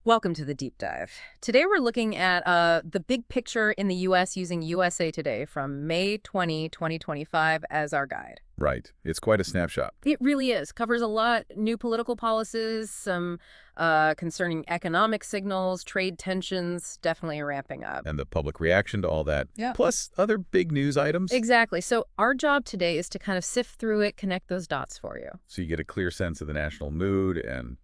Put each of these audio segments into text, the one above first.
Welcome to the deep dive. Today we're looking at the big picture in the U.S. using USA Today from May 2025 as our guide. Right. It's quite a snapshot. It really is. Covers a lot, new political policies, some concerning economic signals, trade tensions definitely ramping up. And the public reaction to all that, Yeah. plus other big news items. Exactly. So our job today is to kind of sift through it, connect those dots for you. So you get a clear sense of the national mood and,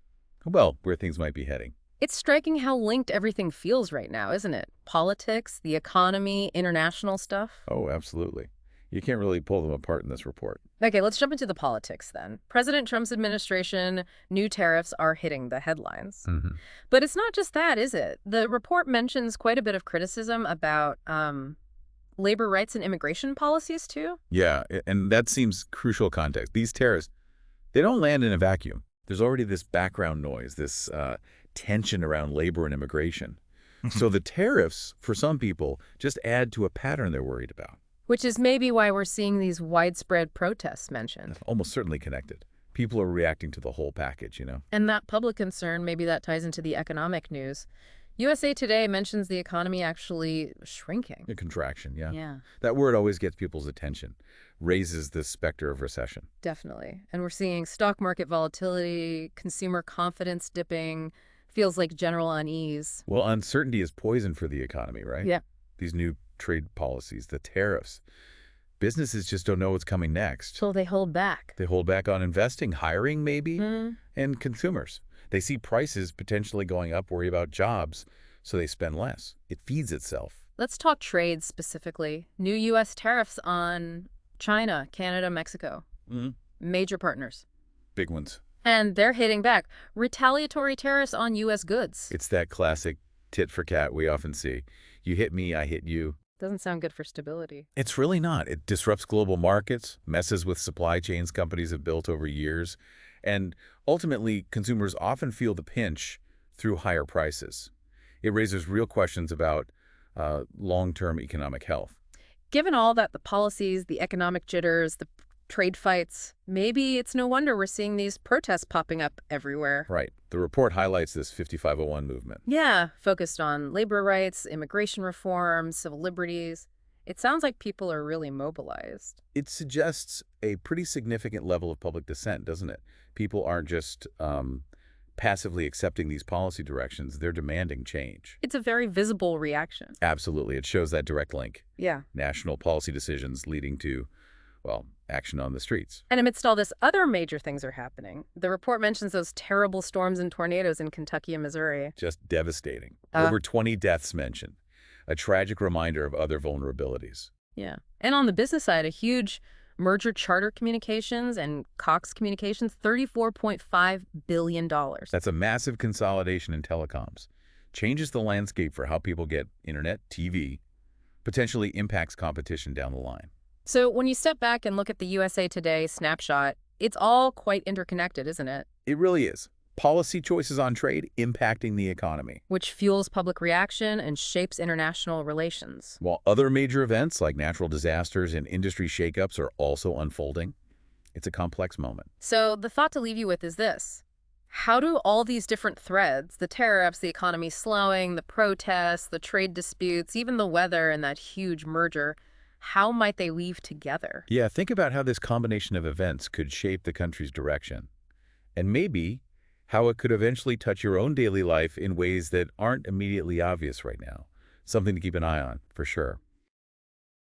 well, where things might be heading. It's striking how linked everything feels right now, isn't it? Politics, the economy, international stuff. Oh, absolutely. You can't really pull them apart in this report. Okay, let's jump into the politics then. President Trump's administration, new tariffs are hitting the headlines. But it's not just that, is it? The report mentions quite a bit of criticism about labor rights and immigration policies, too. Yeah, and that seems crucial context. These tariffs, they don't land in a vacuum. There's already this background noise, this tension around labor and immigration. So the tariffs, for some people, just add to a pattern they're worried about. Which is maybe why we're seeing these widespread protests mentioned. Almost certainly connected. People are reacting to the whole package, you know? And that public concern, maybe that ties into the economic news. USA Today mentions the economy actually shrinking. A contraction, yeah. Yeah, That word always gets people's attention, raises the specter of recession. definitely. And we're seeing stock market volatility, consumer confidence dipping, feels like general unease. Well, uncertainty is poison for the economy, right? Yeah. These new trade policies, the tariffs. Businesses just don't know what's coming next. So they hold back. They hold back on investing, hiring maybe, Mm. and consumers. They see prices potentially going up, worry about jobs, so they spend less. It feeds itself. Let's talk trade specifically. New U.S. tariffs on China, Canada, Mexico. Major partners. Big ones. And they're hitting back. Retaliatory tariffs on U.S. goods. It's that classic tit for tat we often see. You hit me, I hit you. Doesn't sound good for stability. It's really not. It disrupts global markets, messes with supply chains companies have built over years, and ultimately, consumers often feel the pinch through higher prices. It raises real questions about long-term economic health. Given all that, the policies, the economic jitters, the trade fights, maybe it's no wonder we're seeing these protests popping up everywhere. Right. The report highlights this 5501 movement. Yeah, focused on labor rights, immigration reform, civil liberties. It sounds like people are really mobilized. It suggests a pretty significant level of public dissent, doesn't it? People aren't just passively accepting these policy directions. They're demanding change. It's a very visible reaction. Absolutely. It shows that direct link. Yeah. National policy decisions leading to, well, action on the streets. And amidst all this, other major things are happening. The report mentions those terrible storms and tornadoes in Kentucky and Missouri. Just devastating. Uh, Over 20 deaths mentioned. A tragic reminder of other vulnerabilities. Yeah. And on the business side, a huge merger Charter Communications and Cox Communications, $34.5 billion. That's a massive consolidation in telecoms. Changes the landscape for how people get internet, TV, potentially impacts competition down the line. So when you step back and look at the USA Today snapshot, it's all quite interconnected, isn't it? It really is. Policy choices on trade impacting the economy, Which fuels public reaction and shapes international relations. while other major events like natural disasters and industry shakeups are also unfolding. It's a complex moment. So the thought to leave you with is this. How do all these different threads, the tariffs, the economy slowing, the protests, the trade disputes, even the weather and that huge merger, how might they weave together? Yeah, think about how this combination of events could shape the country's direction, and maybe how it could eventually touch your own daily life in ways that aren't immediately obvious right now. Something to keep an eye on, for sure.